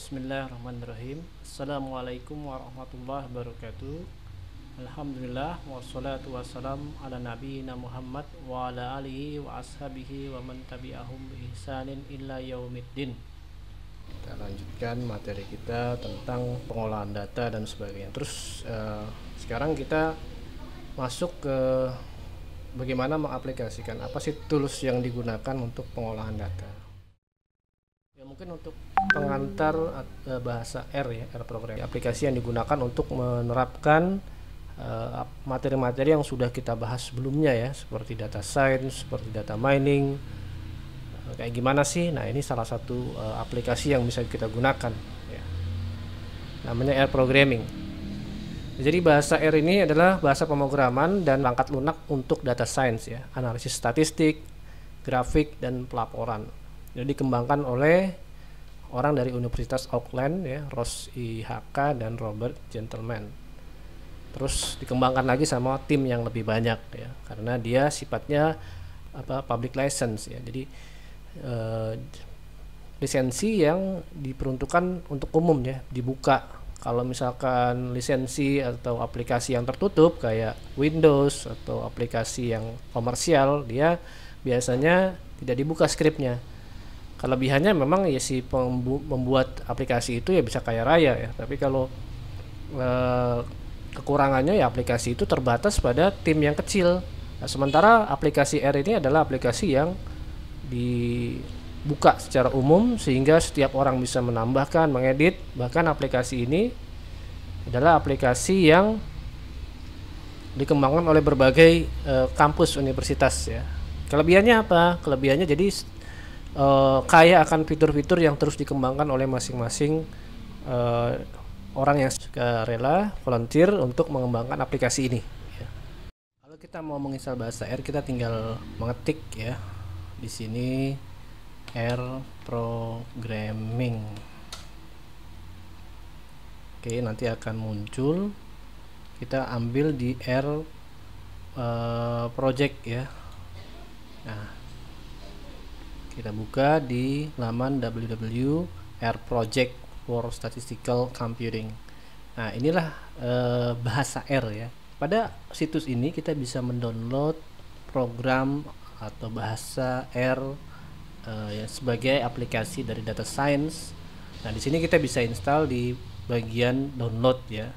Bismillahirrahmanirrahim. Assalamualaikum warahmatullahi wabarakatuh. Alhamdulillah wassalatu wassalam ala nabiyina Muhammad wa ala alihi wa ashabihi wa man tabi'ahum bi ihsanin illa yaumiddin. Kita lanjutkan materi kita tentang pengolahan data dan sebagainya. Terus sekarang kita masuk ke bagaimana mengaplikasikan apa sih tools yang digunakan untuk pengolahan data. Ya, mungkin untuk pengantar bahasa R ya, R program, aplikasi yang digunakan untuk menerapkan materi-materi yang sudah kita bahas sebelumnya ya, seperti data science, seperti data mining. Kayak gimana sih? Nah, ini salah satu aplikasi yang bisa kita gunakan ya. Namanya R programming. Jadi bahasa R ini adalah bahasa pemrograman dan perangkat lunak untuk data science ya, analisis statistik, grafik dan pelaporan. Jadi dikembangkan oleh orang dari Universitas Auckland ya, Ross IHK dan Robert Gentleman. Terus dikembangkan lagi sama tim yang lebih banyak ya, karena dia sifatnya public license ya. Jadi lisensi yang diperuntukkan untuk umum ya, dibuka. Kalau misalkan lisensi atau aplikasi yang tertutup kayak Windows atau aplikasi yang komersial, dia biasanya tidak dibuka skripnya. Kelebihannya memang ya si membuat aplikasi itu ya bisa kaya raya ya, tapi kalau kekurangannya ya aplikasi itu terbatas pada tim yang kecil. Nah, sementara aplikasi R ini adalah aplikasi yang dibuka secara umum sehingga setiap orang bisa menambahkan, mengedit. Bahkan aplikasi ini adalah aplikasi yang dikembangkan oleh berbagai kampus universitas ya. Kelebihannya apa? Kelebihannya jadi kaya akan fitur-fitur yang terus dikembangkan oleh masing-masing orang yang suka rela volunteer untuk mengembangkan aplikasi ini ya. Kalau kita mau menginstal bahasa R, kita tinggal mengetik ya di sini R programming. Oke, nanti akan muncul. Kita ambil di R project ya. Nah, kita buka di laman www.rproject for Statistical Computing. Nah, inilah bahasa R ya. Pada situs ini kita bisa mendownload program atau bahasa R ya, sebagai aplikasi dari data science. Nah, di sini kita bisa install di bagian download ya.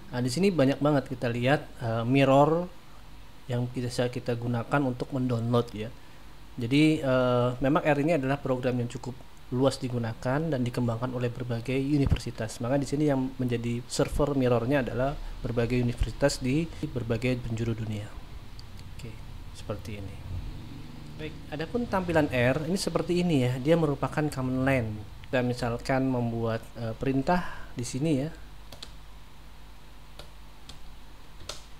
Nah, di sini banyak banget kita lihat mirror yang bisa kita gunakan untuk mendownload ya. Jadi memang R ini adalah program yang cukup luas digunakan dan dikembangkan oleh berbagai universitas. Maka di sini yang menjadi server mirrornya adalah berbagai universitas di berbagai penjuru dunia. Oke, seperti ini. Baik, adapun tampilan R ini seperti ini ya. Dia merupakan command line. Kita misalkan membuat perintah di sini ya.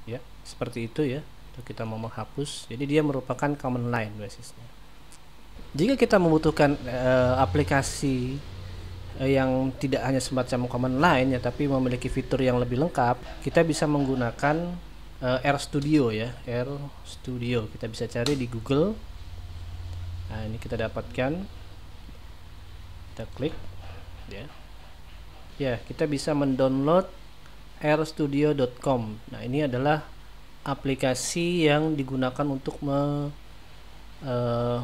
Ya, seperti itu ya. Kita mau menghapus, jadi dia merupakan command line basisnya. Jika kita membutuhkan aplikasi yang tidak hanya semacam command line ya, tapi memiliki fitur yang lebih lengkap, kita bisa menggunakan RStudio ya, RStudio. Kita bisa cari di Google. Nah, ini kita dapatkan, kita klik ya. Ya, kita bisa mendownload rstudio.com. Nah, ini adalah aplikasi yang digunakan untuk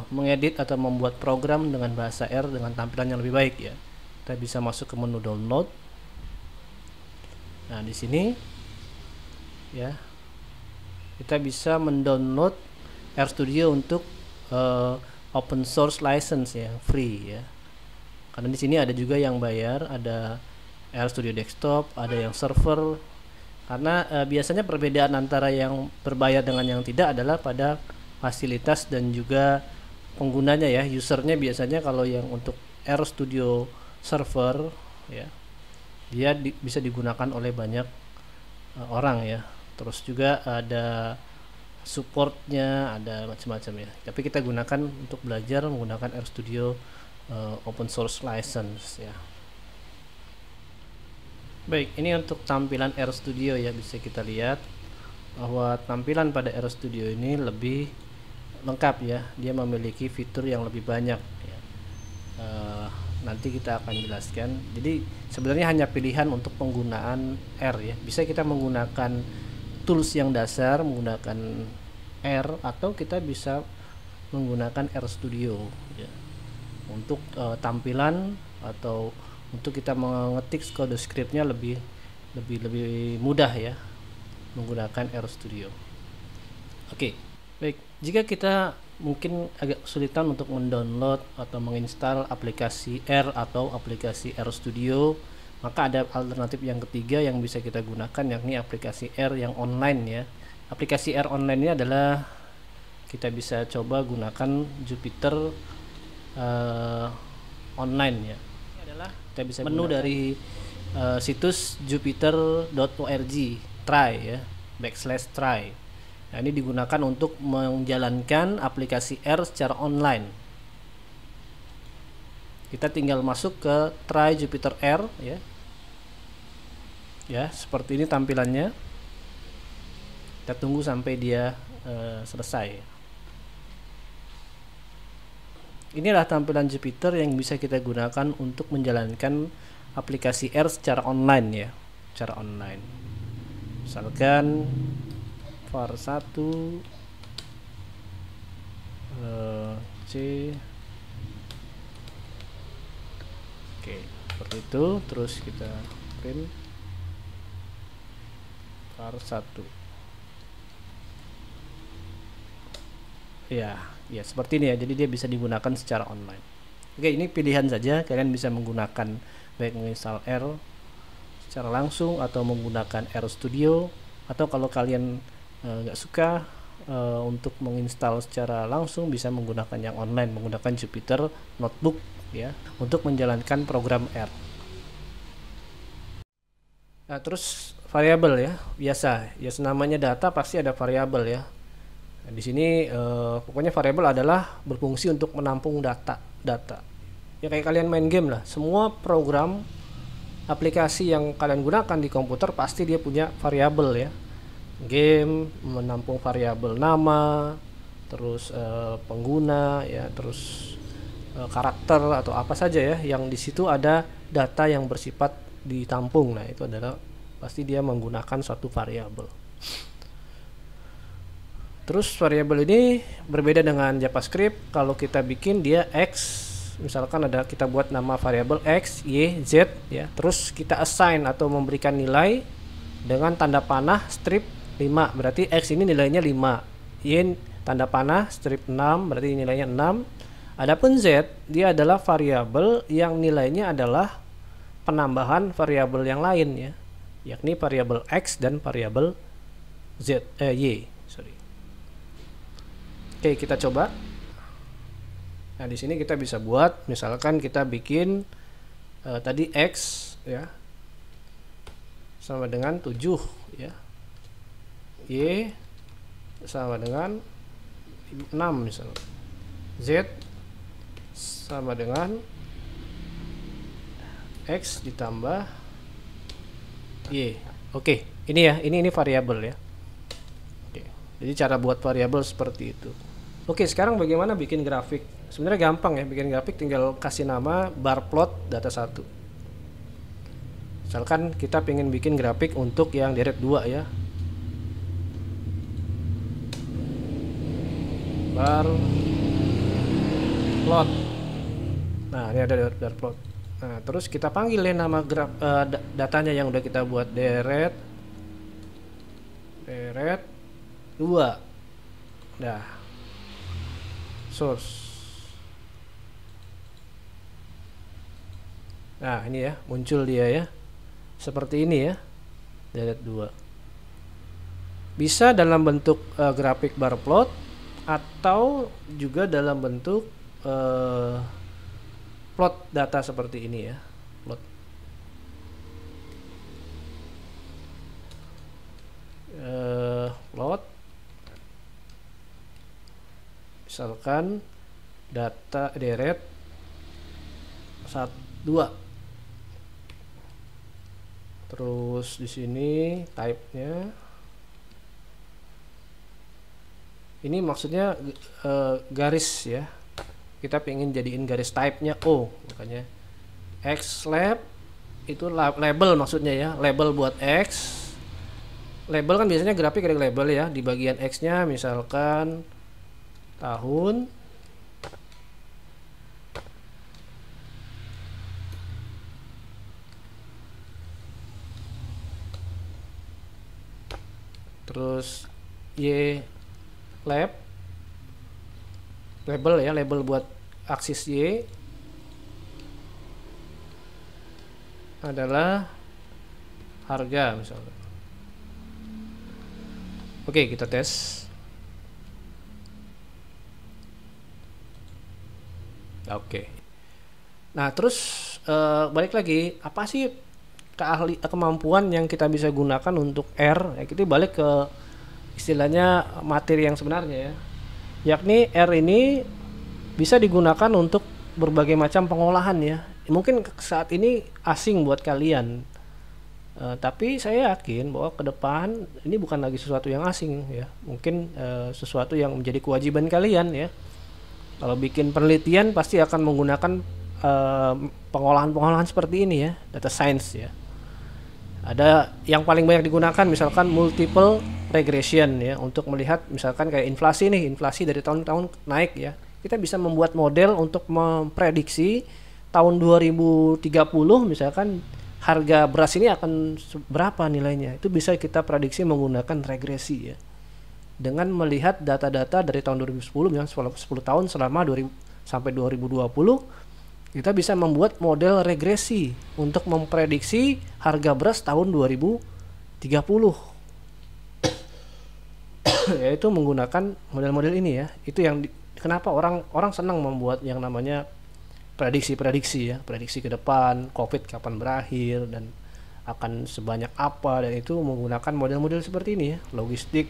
mengedit atau membuat program dengan bahasa R dengan tampilan yang lebih baik ya. Kita bisa masuk ke menu download. Nah, di sini ya kita bisa mendownload RStudio untuk open source license ya, free ya. Karena di sini ada juga yang bayar, ada RStudio desktop, ada yang server. Karena biasanya perbedaan antara yang berbayar dengan yang tidak adalah pada fasilitas dan juga penggunanya ya, usernya. Biasanya kalau yang untuk RStudio server ya, dia bisa digunakan oleh banyak orang ya. Terus juga ada supportnya, ada macam-macam ya. Tapi kita gunakan untuk belajar menggunakan RStudio open source license ya. Baik, ini untuk tampilan RStudio ya. Bisa kita lihat bahwa tampilan pada RStudio ini lebih lengkap ya. Dia memiliki fitur yang lebih banyak ya. nanti kita akan jelaskan. Jadi sebenarnya hanya pilihan untuk penggunaan R ya. Bisa kita menggunakan tools yang dasar, menggunakan R, atau kita bisa menggunakan R Studio ya, untuk tampilan atau untuk kita mengetik kode scriptnya lebih mudah ya menggunakan R Studio. Oke, baik. Jika kita mungkin agak kesulitan untuk mendownload atau menginstal aplikasi R atau aplikasi R Studio, maka ada alternatif yang ketiga yang bisa kita gunakan, yakni aplikasi R yang online ya. Aplikasi R online ini adalah kita bisa coba gunakan Jupyter online ya. Ini adalah kita bisa menu dari situs jupyter.org try ya, /try. Nah, ini digunakan untuk menjalankan aplikasi R secara online. Kita tinggal masuk ke Try Jupyter R ya. Ya, seperti ini tampilannya. Kita tunggu sampai dia selesai. Inilah tampilan Jupyter yang bisa kita gunakan untuk menjalankan aplikasi R secara online ya, secara online. Misalkan var1 C. Oke, seperti itu. Terus kita print var1 ya seperti ini ya. Jadi dia bisa digunakan secara online. Oke, ini pilihan saja, kalian bisa menggunakan baik menginstal R secara langsung atau menggunakan R Studio, atau kalau kalian nggak suka untuk menginstal secara langsung, bisa menggunakan yang online, menggunakan Jupyter Notebook ya untuk menjalankan program R. Nah, terus variabel ya, biasa ya, namanya data pasti ada variabel ya. Nah, di sini pokoknya variabel adalah berfungsi untuk menampung data ya, kayak kalian main game lah. Semua program aplikasi yang kalian gunakan di komputer pasti dia punya variabel ya. Game menampung variabel nama, terus pengguna ya, terus karakter atau apa saja ya yang di situ ada data yang bersifat ditampung. Nah, itu adalah pasti dia menggunakan suatu variabel. Terus variabel ini berbeda dengan JavaScript. Kalau kita bikin dia X, misalkan ada kita buat nama variabel X, Y, Z ya, terus kita assign atau memberikan nilai dengan tanda panah strip 5, berarti X ini nilainya 5, Y tanda panah strip 6, berarti nilainya 6. Adapun Z, dia adalah variabel yang nilainya adalah penambahan variabel yang lain ya, yakni variabel X dan variabel Y. Oke, kita coba. Nah, di sini kita bisa buat, misalkan kita bikin tadi X ya sama dengan 7 ya, Y sama dengan 6 misalnya, Z sama dengan X ditambah Y. Oke, ini ya, ini variabel ya. Oke, jadi cara buat variabel seperti itu. Oke, sekarang bagaimana bikin grafik? Sebenarnya gampang ya, bikin grafik tinggal kasih nama bar plot data 1. Misalkan kita pengen bikin grafik untuk yang deret 2 ya, bar plot. Nah, ini ada bar plot. Nah, terus kita panggil ya nama datanya yang udah kita buat, deret 2. Nah, source. Nah, ini ya, muncul dia ya. Seperti ini ya. Deret 2. Bisa dalam bentuk grafik bar plot atau juga dalam bentuk plot data seperti ini ya. Plot. Plot. Misalkan data deret 2. Terus di sini type-nya ini maksudnya garis ya. Kita pengen jadiin garis type-nya O, makanya X lab itu label maksudnya ya, label buat X. Label kan biasanya grafik ada label ya, di bagian X nya misalkan tahun, terus Y lab, label ya, label buat aksis Y adalah harga misalnya. Oke, kita tes. Oke. Nah, terus balik lagi, apa sih kemampuan yang kita bisa gunakan untuk R? Ya, kita balik ke istilahnya materi yang sebenarnya ya. Yakni R ini bisa digunakan untuk berbagai macam pengolahan ya. Mungkin saat ini asing buat kalian. Tapi saya yakin bahwa ke depan ini bukan lagi sesuatu yang asing ya. Mungkin sesuatu yang menjadi kewajiban kalian ya. Kalau bikin penelitian pasti akan menggunakan pengolahan-pengolahan seperti ini ya, data science ya. Ada yang paling banyak digunakan misalkan multiple regression ya, untuk melihat misalkan kayak inflasi nih, inflasi dari tahun-tahun naik ya. Kita bisa membuat model untuk memprediksi tahun 2030 misalkan harga beras ini akan berapa nilainya. Itu bisa kita prediksi menggunakan regresi ya. Dengan melihat data-data dari tahun 2010 misalnya 10 tahun selama 2000 sampai 2020, kita bisa membuat model regresi untuk memprediksi harga beras tahun 2030. Yaitu menggunakan model-model ini ya. Itu yang kenapa orang senang membuat yang namanya prediksi-prediksi ya, prediksi ke depan, Covid kapan berakhir dan akan sebanyak apa, dan itu menggunakan model-model seperti ini ya, logistik,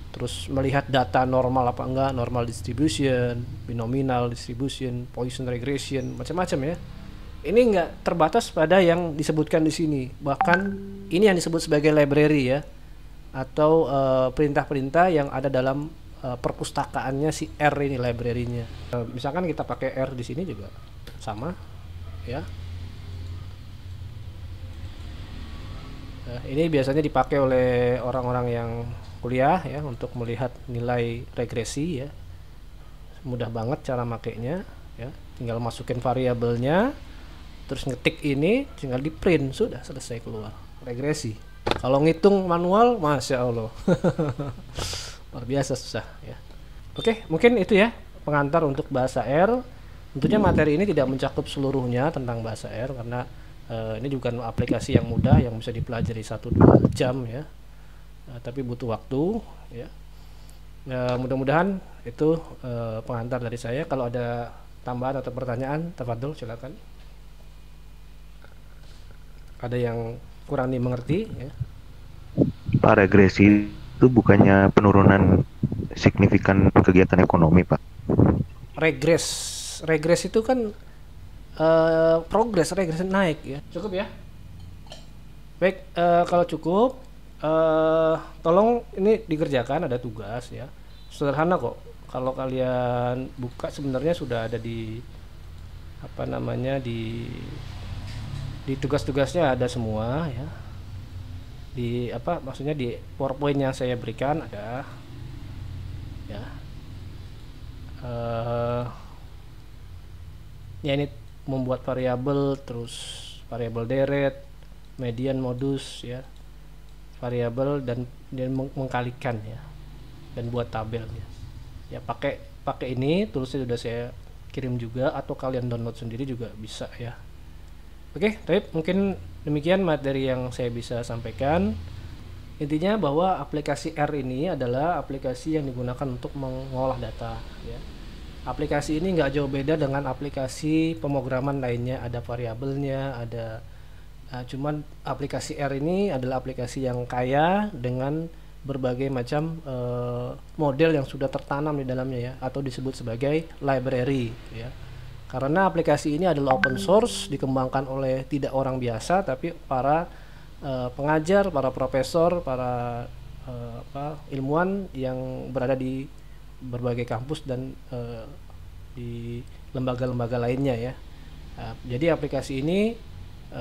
terus melihat data normal apa enggak, normal distribution, binominal distribution, Poisson regression, macam-macam ya. Ini enggak terbatas pada yang disebutkan di sini, bahkan ini yang disebut sebagai library ya, atau perintah-perintah yang ada dalam perpustakaannya si R ini, library-nya. Misalkan kita pakai R di sini juga sama ya. Ini biasanya dipakai oleh orang-orang yang kuliah ya untuk melihat nilai regresi ya. Mudah banget cara makainya ya. Tinggal masukin variabelnya, terus ngetik ini, tinggal di print, sudah selesai keluar regresi. Kalau ngitung manual, masya Allah. Luar biasa susah ya. Oke, mungkin itu ya pengantar untuk bahasa R. Tentunya materi ini tidak mencakup seluruhnya tentang bahasa R, karena ini juga aplikasi yang mudah yang bisa dipelajari 1-2 jam ya. Tapi butuh waktu ya. Mudah-mudahan itu pengantar dari saya. Kalau ada tambahan atau pertanyaan, tafadhol silakan. Ada yang kurang dimengerti ya? Pak, regresi itu bukannya penurunan signifikan kegiatan ekonomi, Pak? Regres itu kan progres, regres naik ya. Cukup ya? Baik, kalau cukup, tolong ini dikerjakan, ada tugas ya. Sederhana kok. Kalau kalian buka sebenarnya sudah ada di apa namanya, di tugas-tugasnya ada semua ya. Di apa maksudnya, di PowerPoint yang saya berikan ada ya. Ya ini membuat variabel, terus variabel deret, median, modus ya, variabel dan mengkalikan ya, dan buat tabel ya. Pakai ini tulisnya sudah saya kirim juga, atau kalian download sendiri juga bisa ya. Oke, baik, mungkin demikian materi yang saya bisa sampaikan. Intinya bahwa aplikasi R ini adalah aplikasi yang digunakan untuk mengolah data ya. Aplikasi ini nggak jauh beda dengan aplikasi pemrograman lainnya, ada variabelnya, ada cuman aplikasi R ini adalah aplikasi yang kaya dengan berbagai macam model yang sudah tertanam di dalamnya ya, atau disebut sebagai library ya. Karena aplikasi ini adalah open source, dikembangkan oleh tidak orang biasa, tapi para pengajar, para profesor, para ilmuwan yang berada di berbagai kampus dan di lembaga-lembaga lainnya ya. Jadi aplikasi ini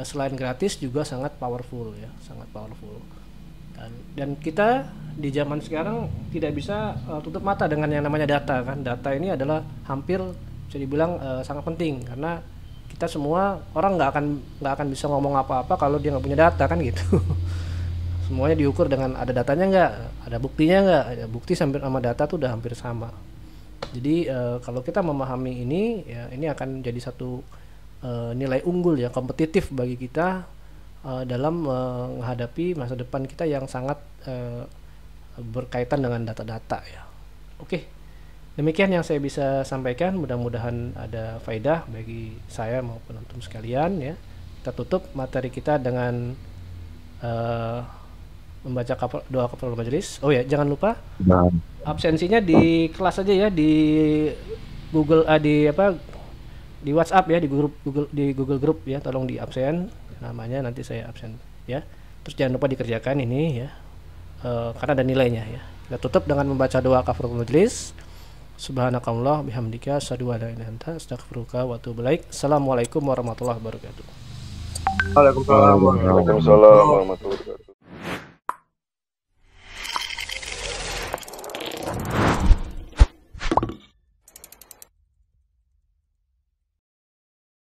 selain gratis juga sangat powerful ya, sangat powerful. Dan kita di zaman sekarang tidak bisa tutup mata dengan yang namanya data kan. Data ini adalah hampir bisa dibilang sangat penting, karena kita semua orang nggak akan bisa ngomong apa-apa kalau dia nggak punya data kan gitu. Semuanya diukur dengan ada datanya nggak, ada buktinya nggak, ada bukti sambil sama data tuh udah hampir sama. Jadi kalau kita memahami ini ya, ini akan jadi satu nilai unggul ya, kompetitif bagi kita dalam menghadapi masa depan kita yang sangat berkaitan dengan data-data ya. Oke, demikian yang saya bisa sampaikan, mudah-mudahan ada faedah bagi saya maupun penonton sekalian ya. Kita tutup materi kita dengan membaca doa kafaratul majelis. Oh ya, jangan lupa absensinya di kelas aja ya, di Google di WhatsApp ya, di Google Group ya, tolong di absen namanya, nanti saya absen ya. Terus jangan lupa dikerjakan ini ya, karena ada nilainya ya. Kita tutup dengan membaca doa kafaratul majelis. Subhanakallah bihamdika asyhadu an la ilaha illa anta astaghfiruka wa atubu ilaik. Assalamualaikum warahmatullahi wabarakatuh. Waalaikumsalam warahmatullahi wabarakatuh.